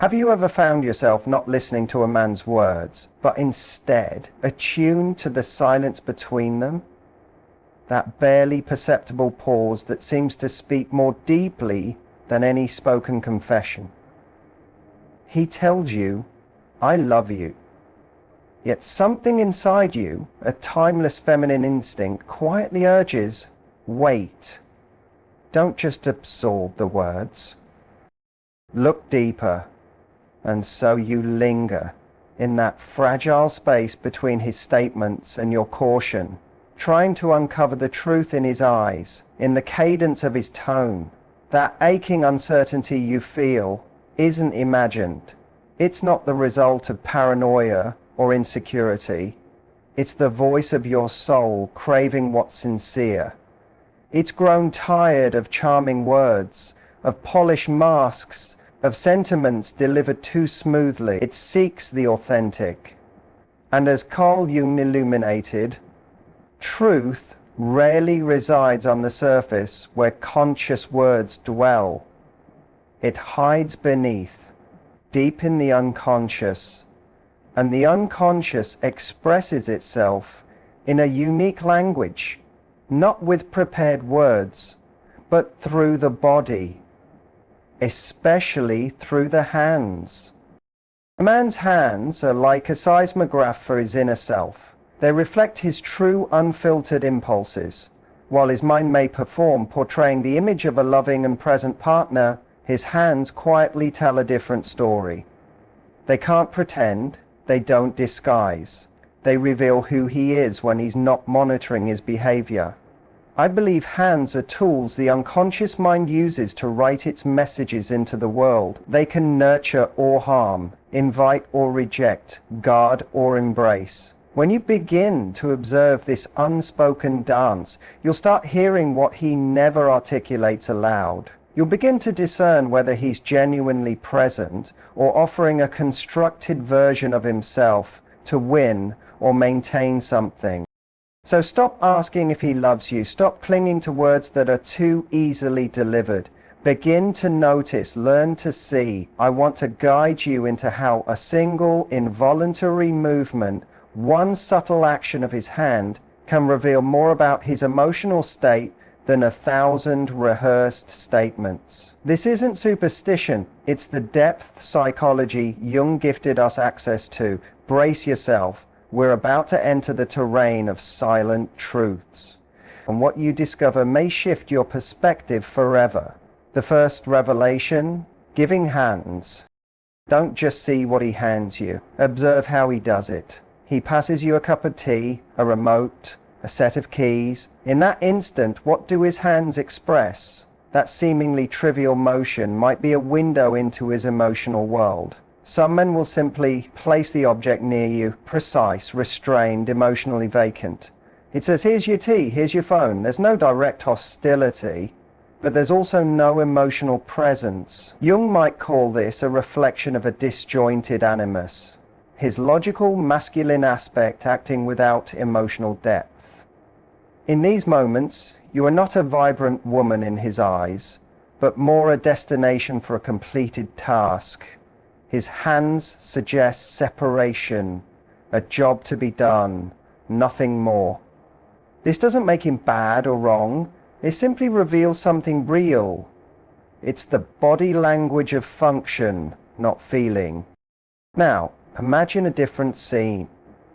Have you ever found yourself not listening to a man's words, but instead attuned to the silence between them? That barely perceptible pause that seems to speak more deeply than any spoken confession. He tells you, "I love you." Yet something inside you, a timeless feminine instinct, quietly urges, wait. Don't just absorb the words. Look deeper. And so you linger in that fragile space between his statements and your caution, trying to uncover the truth in his eyes, in the cadence of his tone. That aching uncertainty you feel isn't imagined. It's not the result of paranoia or insecurity. It's the voice of your soul craving what's sincere. It's grown tired of charming words, of polished masks, of sentiments delivered too smoothly. It seeks the authentic. And as Carl Jung illuminated, truth rarely resides on the surface where conscious words dwell. It hides beneath, deep in the unconscious, and the unconscious expresses itself in a unique language, not with prepared words, but through the body, especially through the hands. A man's hands are like a seismograph for his inner self. They reflect his true unfiltered impulses. While his mind may perform, portraying the image of a loving and present partner, his hands quietly tell a different story. They can't pretend, they don't disguise. They reveal who he is when he's not monitoring his behavior. I believe hands are tools the unconscious mind uses to write its messages into the world. They can nurture or harm, invite or reject, guard or embrace. When you begin to observe this unspoken dance, you'll start hearing what he never articulates aloud. You'll begin to discern whether he's genuinely present or offering a constructed version of himself to win or maintain something. So stop asking if he loves you. Stop clinging to words that are too easily delivered. Begin to notice, learn to see. I want to guide you into how a single involuntary movement, one subtle action of his hand, can reveal more about his emotional state than 1,000 rehearsed statements. This isn't superstition, it's the depth psychology Jung gifted us access to. Brace yourself, we're about to enter the terrain of silent truths. And what you discover may shift your perspective forever. The first revelation, giving hands. Don't just see what he hands you, observe how he does it. He passes you a cup of tea, a remote, a set of keys. In that instant, what do his hands express? That seemingly trivial motion might be a window into his emotional world. Some men will simply place the object near you, precise, restrained, emotionally vacant. It says, here's your tea, here's your phone. There's no direct hostility, but there's also no emotional presence. Jung might call this a reflection of a disjointed animus, his logical masculine aspect acting without emotional depth. In these moments, you are not a vibrant woman in his eyes, but more a destination for a completed task. His hands suggest separation, a job to be done, nothing more. This doesn't make him bad or wrong, it simply reveals something real. It's the body language of function, not feeling. Now, imagine a different scene.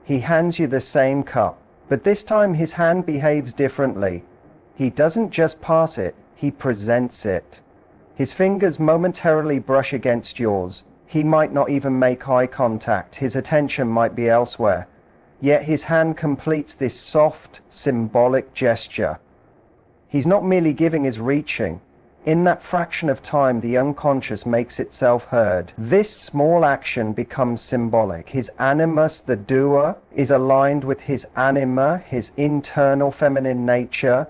He hands you the same cup, but this time his hand behaves differently. He doesn't just pass it, he presents it. His fingers momentarily brush against yours. He might not even make eye contact, his attention might be elsewhere. Yet his hand completes this soft, symbolic gesture. He's not merely giving, he's reaching. In that fraction of time, the unconscious makes itself heard. This small action becomes symbolic. His animus, the doer, is aligned with his anima, his internal feminine nature,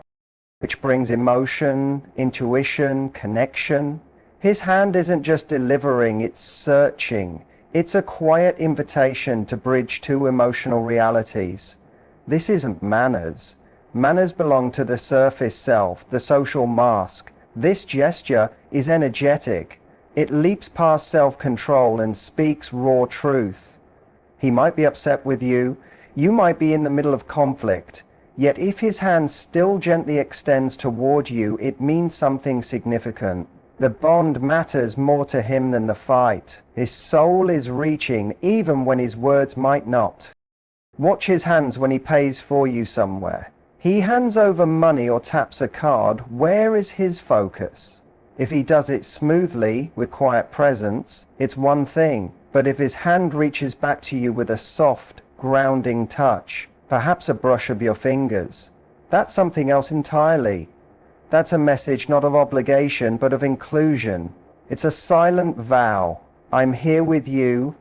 which brings emotion, intuition, connection. His hand isn't just delivering, it's searching. It's a quiet invitation to bridge two emotional realities. This isn't manners. Manners belong to the surface self, the social mask. This gesture is energetic. It leaps past self-control and speaks raw truth. He might be upset with you. You might be in the middle of conflict. Yet if his hand still gently extends toward you, it means something significant. The bond matters more to him than the fight. His soul is reaching even when his words might not. Watch his hands when he pays for you somewhere. He hands over money or taps a card. Where is his focus? If he does it smoothly, with quiet presence, it's one thing. But if his hand reaches back to you with a soft, grounding touch, perhaps a brush of your fingers, that's something else entirely. That's a message not of obligation, but of inclusion. It's a silent vow. I'm here with you.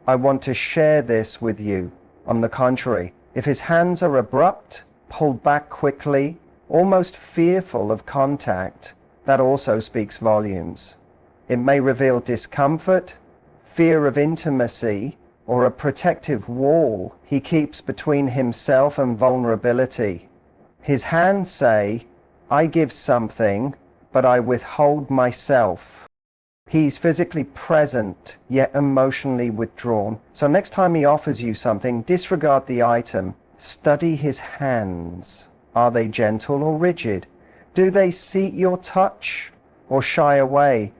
I want to share this with you. On the contrary, if his hands are abrupt, pulled back quickly, almost fearful of contact, that also speaks volumes. It may reveal discomfort, fear of intimacy, or a protective wall he keeps between himself and vulnerability. His hands say, I give something, but I withhold myself. He's physically present, yet emotionally withdrawn. So next time he offers you something, disregard the item. Study his hands. Are they gentle or rigid? Do they seek your touch or shy away?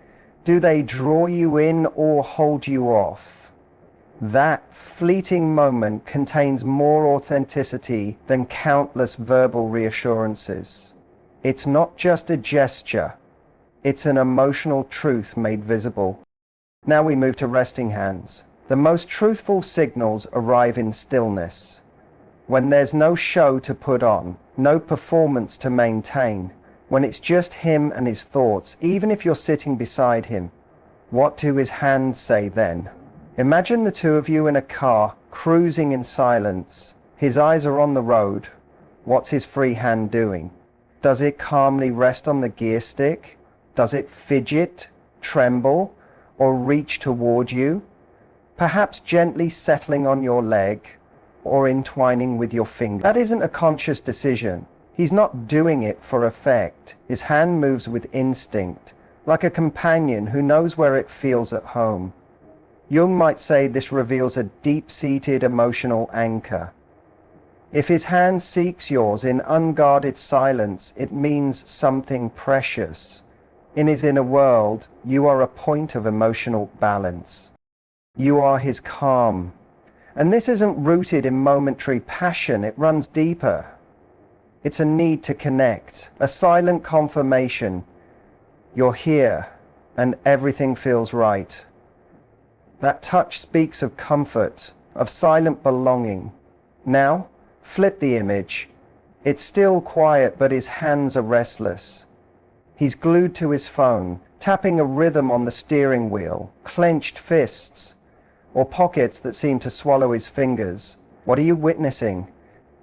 Do they draw you in or hold you off? That fleeting moment contains more authenticity than countless verbal reassurances. It's not just a gesture. It's an emotional truth made visible. Now we move to resting hands. The most truthful signals arrive in stillness. When there's no show to put on, no performance to maintain, when it's just him and his thoughts, even if you're sitting beside him, what do his hands say then? Imagine the two of you in a car, cruising in silence. His eyes are on the road. What's his free hand doing? Does it calmly rest on the gear stick? Does it fidget, tremble, or reach toward you? Perhaps gently settling on your leg or entwining with your finger. That isn't a conscious decision. He's not doing it for effect. His hand moves with instinct, like a companion who knows where it feels at home. Jung might say this reveals a deep-seated emotional anchor. If his hand seeks yours in unguarded silence, it means something precious. In his inner world, you are a point of emotional balance. You are his calm. And this isn't rooted in momentary passion, it runs deeper. It's a need to connect, a silent confirmation. You're here, and everything feels right. That touch speaks of comfort, of silent belonging. Now, flip the image. It's still quiet, but his hands are restless. He's glued to his phone, tapping a rhythm on the steering wheel, clenched fists, or pockets that seem to swallow his fingers. What are you witnessing?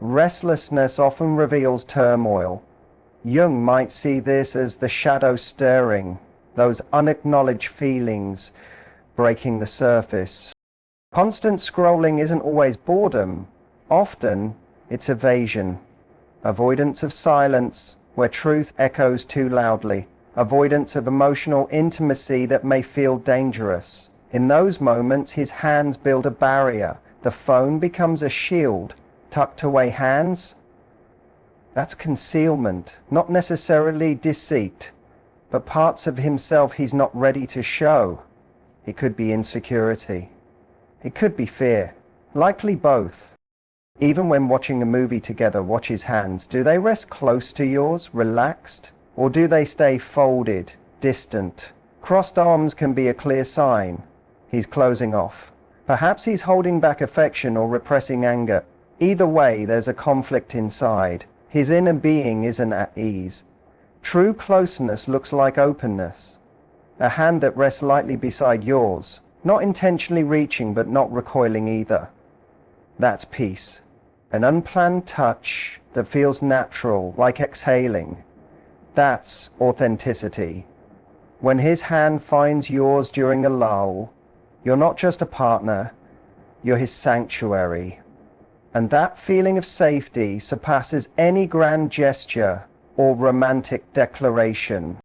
Restlessness often reveals turmoil. Jung might see this as the shadow stirring, those unacknowledged feelings breaking the surface. Constant scrolling isn't always boredom. Often, it's evasion. Avoidance of silence, where truth echoes too loudly. Avoidance of emotional intimacy that may feel dangerous. In those moments, his hands build a barrier. The phone becomes a shield. Tucked away hands? That's concealment, not necessarily deceit, but parts of himself he's not ready to show. It could be insecurity. It could be fear. Likely both. Even when watching a movie together, watch his hands. Do they rest close to yours, relaxed? Or do they stay folded, distant? Crossed arms can be a clear sign. He's closing off. Perhaps he's holding back affection or repressing anger. Either way, there's a conflict inside. His inner being isn't at ease. True closeness looks like openness. A hand that rests lightly beside yours, not intentionally reaching but not recoiling either. That's peace. An unplanned touch that feels natural, like exhaling. That's authenticity. When his hand finds yours during a lull, you're not just a partner, you're his sanctuary. And that feeling of safety surpasses any grand gesture or romantic declaration.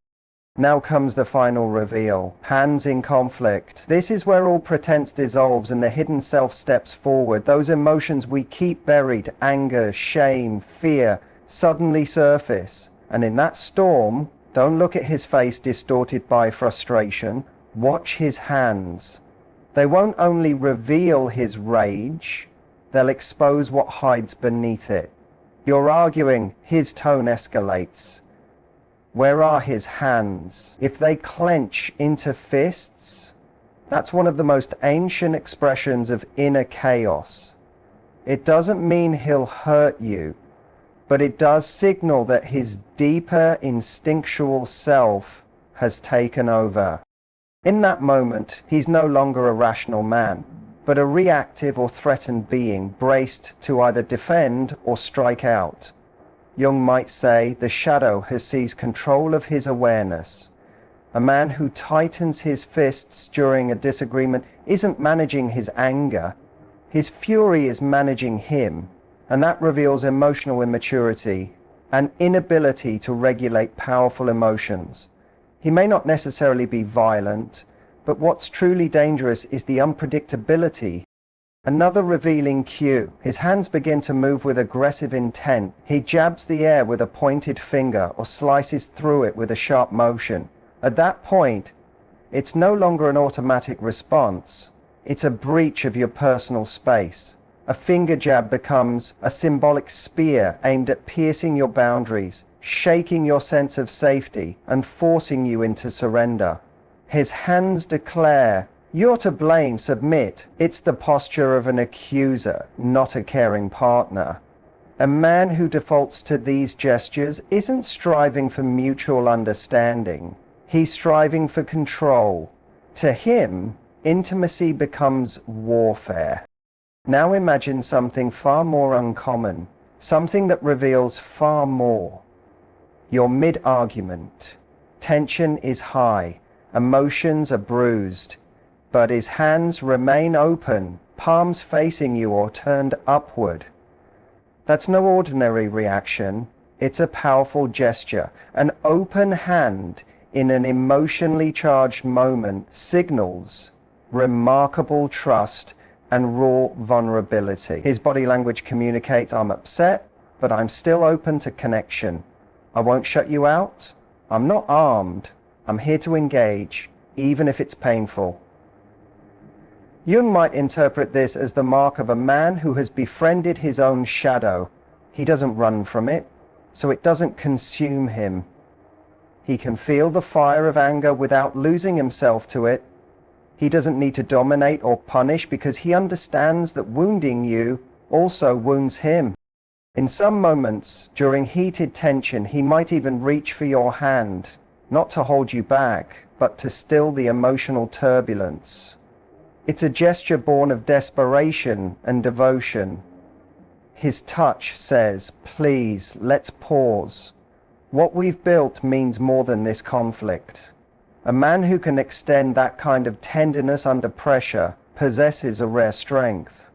Now comes the final reveal. Hands in conflict. This is where all pretense dissolves and the hidden self steps forward. Those emotions we keep buried, anger, shame, fear, suddenly surface. And in that storm, don't look at his face distorted by frustration. Watch his hands. They won't only reveal his rage, they'll expose what hides beneath it. You're arguing, his tone escalates. Where are his hands? If they clench into fists, that's one of the most ancient expressions of inner chaos. It doesn't mean he'll hurt you, but it does signal that his deeper instinctual self has taken over. In that moment, he's no longer a rational man, but a reactive or threatened being braced to either defend or strike out. Jung might say the shadow has seized control of his awareness. A man who tightens his fists during a disagreement isn't managing his anger. His fury is managing him, and that reveals emotional immaturity, an inability to regulate powerful emotions. He may not necessarily be violent, but what's truly dangerous is the unpredictability. Another revealing cue. His hands begin to move with aggressive intent. He jabs the air with a pointed finger or slices through it with a sharp motion. At that point, it's no longer an automatic response. It's a breach of your personal space. A finger jab becomes a symbolic spear aimed at piercing your boundaries, shaking your sense of safety, and forcing you into surrender. His hands declare, "You're to blame, submit." It's the posture of an accuser, not a caring partner. A man who defaults to these gestures isn't striving for mutual understanding. He's striving for control. To him, intimacy becomes warfare. Now imagine something far more uncommon, something that reveals far more. You're mid-argument. Tension is high. Emotions are bruised. But his hands remain open, palms facing you or turned upward. That's no ordinary reaction. It's a powerful gesture. An open hand in an emotionally charged moment signals remarkable trust and raw vulnerability. His body language communicates, "I'm upset, but I'm still open to connection. I won't shut you out. I'm not armed. I'm here to engage, even if it's painful." Jung might interpret this as the mark of a man who has befriended his own shadow. He doesn't run from it, so it doesn't consume him. He can feel the fire of anger without losing himself to it. He doesn't need to dominate or punish because he understands that wounding you also wounds him. In some moments, during heated tension, he might even reach for your hand, not to hold you back, but to still the emotional turbulence. It's a gesture born of desperation and devotion. His touch says, "Please, let's pause. What we've built means more than this conflict." A man who can extend that kind of tenderness under pressure possesses a rare strength.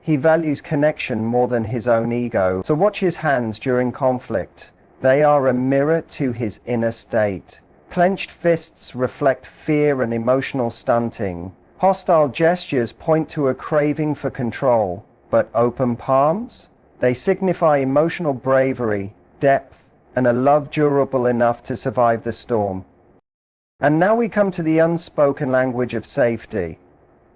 He values connection more than his own ego. So watch his hands during conflict. They are a mirror to his inner state. Clenched fists reflect fear and emotional stunting. Hostile gestures point to a craving for control, but open palms? They signify emotional bravery, depth, and a love durable enough to survive the storm. And now we come to the unspoken language of safety.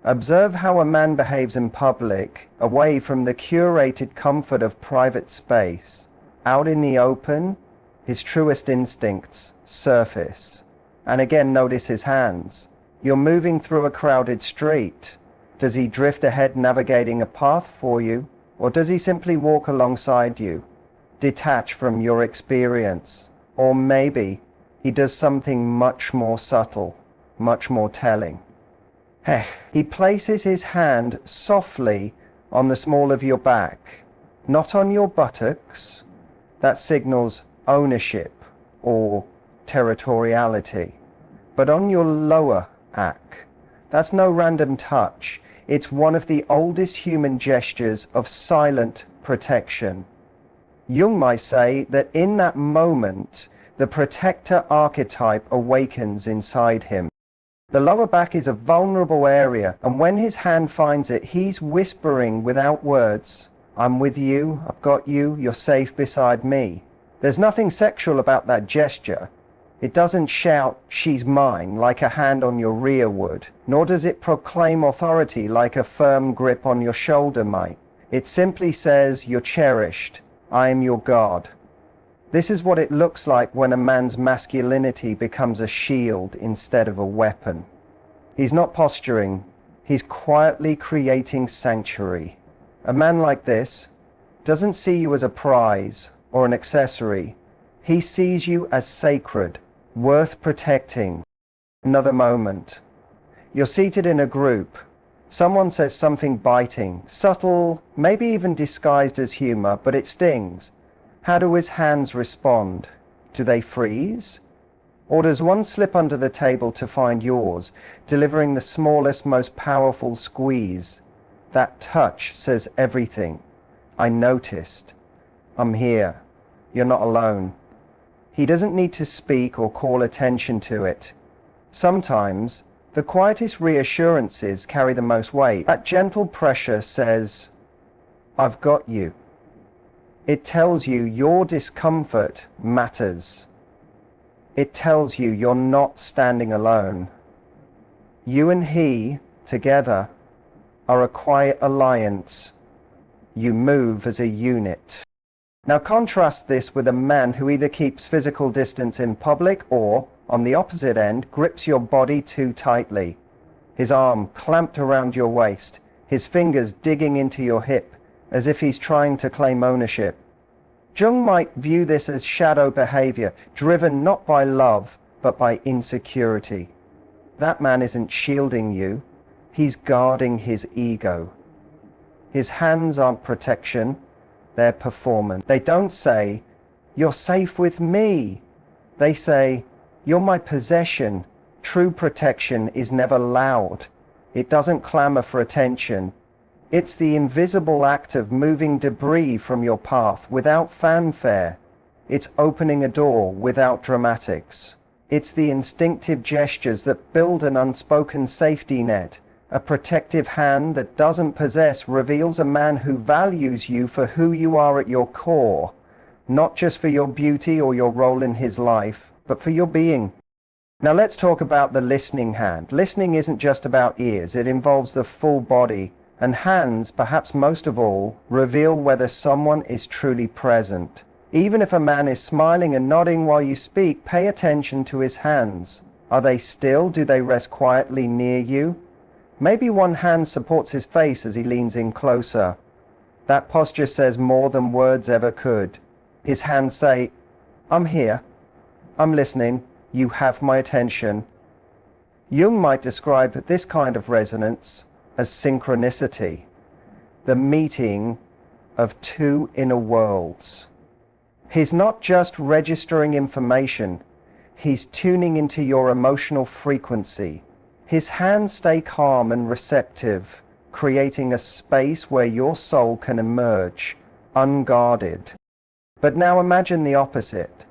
Observe how a man behaves in public, away from the curated comfort of private space. Out in the open, his truest instincts surface. And again, notice his hands. You're moving through a crowded street. Does he drift ahead navigating a path for you, or does he simply walk alongside you, detach from your experience? Or maybe he does something much more subtle, much more telling. He places his hand softly on the small of your back, not on your buttocks. That signals ownership or territoriality, but on your lower back. That's no random touch. It's one of the oldest human gestures of silent protection. Jung might say that in that moment, The protector archetype awakens inside him. The lower back is a vulnerable area, and when his hand finds it, he's whispering without words, "I'm with you, I've got you, you're safe beside me." There's nothing sexual about that gesture. It doesn't shout, "She's mine," like a hand on your rear would, nor does it proclaim authority like a firm grip on your shoulder might. It simply says, "You're cherished, I am your God." This is what it looks like when a man's masculinity becomes a shield instead of a weapon. He's not posturing, he's quietly creating sanctuary. A man like this doesn't see you as a prize or an accessory. He sees you as sacred, worth protecting. Another moment. You're seated in a group. Someone says something biting, subtle, maybe even disguised as humor, but it stings. How do his hands respond? Do they freeze? Or does one slip under the table to find yours, delivering the smallest, most powerful squeeze? That touch says everything. I noticed. I'm here. You're not alone. He doesn't need to speak or call attention to it. Sometimes, the quietest reassurances carry the most weight. That gentle pressure says, "I've got you." It tells you your discomfort matters. It tells you you're not standing alone. You and he, together, are a quiet alliance. You move as a unit. Now contrast this with a man who either keeps physical distance in public or, on the opposite end, grips your body too tightly. His arm clamped around your waist, his fingers digging into your hip, as if he's trying to claim ownership. Jung might view this as shadow behavior, driven not by love, but by insecurity. That man isn't shielding you, he's guarding his ego. His hands aren't protection, they're performance. They don't say, "You're safe with me." They say, "You're my possession." True protection is never loud. It doesn't clamor for attention. It's the invisible act of moving debris from your path without fanfare. It's opening a door without dramatics. It's the instinctive gestures that build an unspoken safety net. A protective hand that doesn't possess reveals a man who values you for who you are at your core, not just for your beauty or your role in his life, but for your being. Now let's talk about the listening hand. Listening isn't just about ears, it involves the full body. And hands, perhaps most of all, reveal whether someone is truly present. Even if a man is smiling and nodding while you speak, pay attention to his hands. Are they still? Do they rest quietly near you? Maybe one hand supports his face as he leans in closer. That posture says more than words ever could. His hands say, "I'm here. I'm listening. You have my attention." Jung might describe this kind of resonance as synchronicity, the meeting of two inner worlds. He's not just registering information, he's tuning into your emotional frequency. His hands stay calm and receptive, creating a space where your soul can emerge, unguarded. But now imagine the opposite.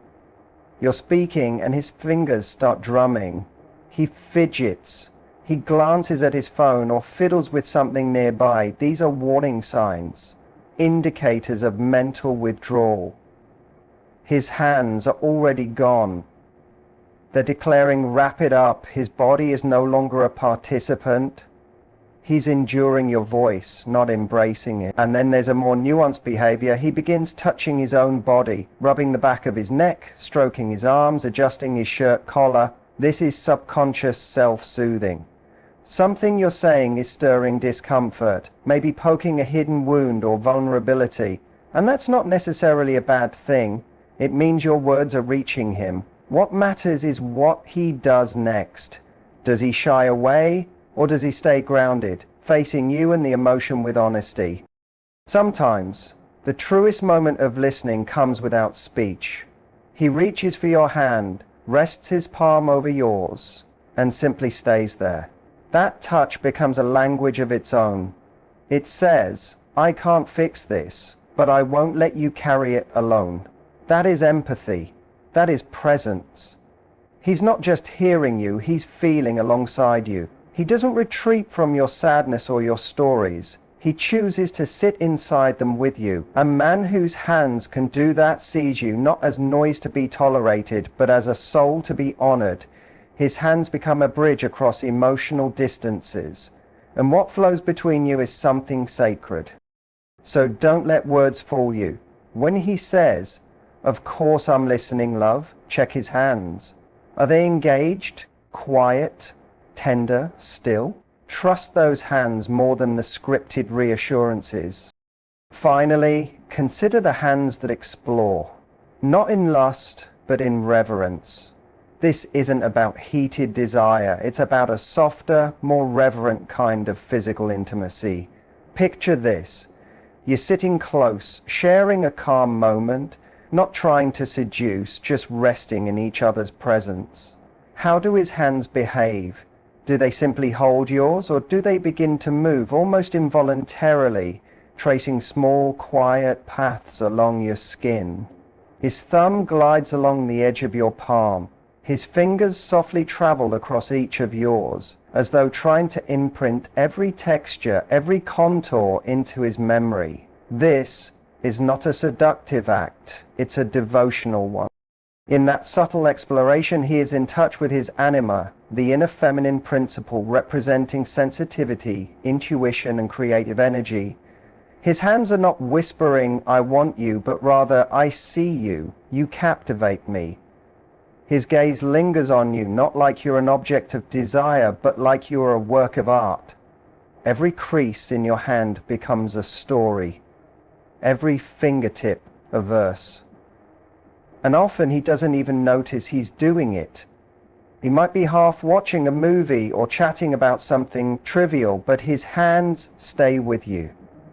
You're speaking and his fingers start drumming. He fidgets. He glances at his phone or fiddles with something nearby. These are warning signs, indicators of mental withdrawal. His hands are already gone. They're declaring, "Wrap it up." His body is no longer a participant. He's enduring your voice, not embracing it. And then there's a more nuanced behavior. He begins touching his own body, rubbing the back of his neck, stroking his arms, adjusting his shirt collar. This is subconscious self-soothing. Something you're saying is stirring discomfort, maybe poking a hidden wound or vulnerability. And that's not necessarily a bad thing. It means your words are reaching him. What matters is what he does next. Does he shy away, or does he stay grounded, facing you and the emotion with honesty? Sometimes, the truest moment of listening comes without speech. He reaches for your hand, rests his palm over yours, and simply stays there. That touch becomes a language of its own. It says, "I can't fix this, but I won't let you carry it alone." That is empathy. That is presence. He's not just hearing you, he's feeling alongside you. He doesn't retreat from your sadness or your stories. He chooses to sit inside them with you. A man whose hands can do that sees you not as noise to be tolerated, but as a soul to be honored. His hands become a bridge across emotional distances, and what flows between you is something sacred. So don't let words fool you. When he says, "Of course I'm listening, love," check his hands. Are they engaged, quiet, tender, still? Trust those hands more than the scripted reassurances. Finally, consider the hands that explore, not in lust, but in reverence. This isn't about heated desire, it's about a softer, more reverent kind of physical intimacy. Picture this. You're sitting close, sharing a calm moment, not trying to seduce, just resting in each other's presence. How do his hands behave? Do they simply hold yours, or do they begin to move almost involuntarily, tracing small, quiet paths along your skin? His thumb glides along the edge of your palm. His fingers softly travel across each of yours, as though trying to imprint every texture, every contour into his memory. This is not a seductive act, it's a devotional one. In that subtle exploration, he is in touch with his anima, the inner feminine principle representing sensitivity, intuition, and creative energy. His hands are not whispering, "I want you," but rather, "I see you, you captivate me." His gaze lingers on you, not like you're an object of desire, but like you're a work of art. Every crease in your hand becomes a story, every fingertip a verse. And often he doesn't even notice he's doing it. He might be half watching a movie or chatting about something trivial, but his hands stay with you,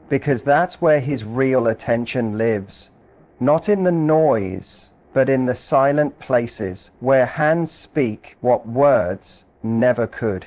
because that's where his real attention lives. Not in the noise, but in the silent places where hands speak what words never could.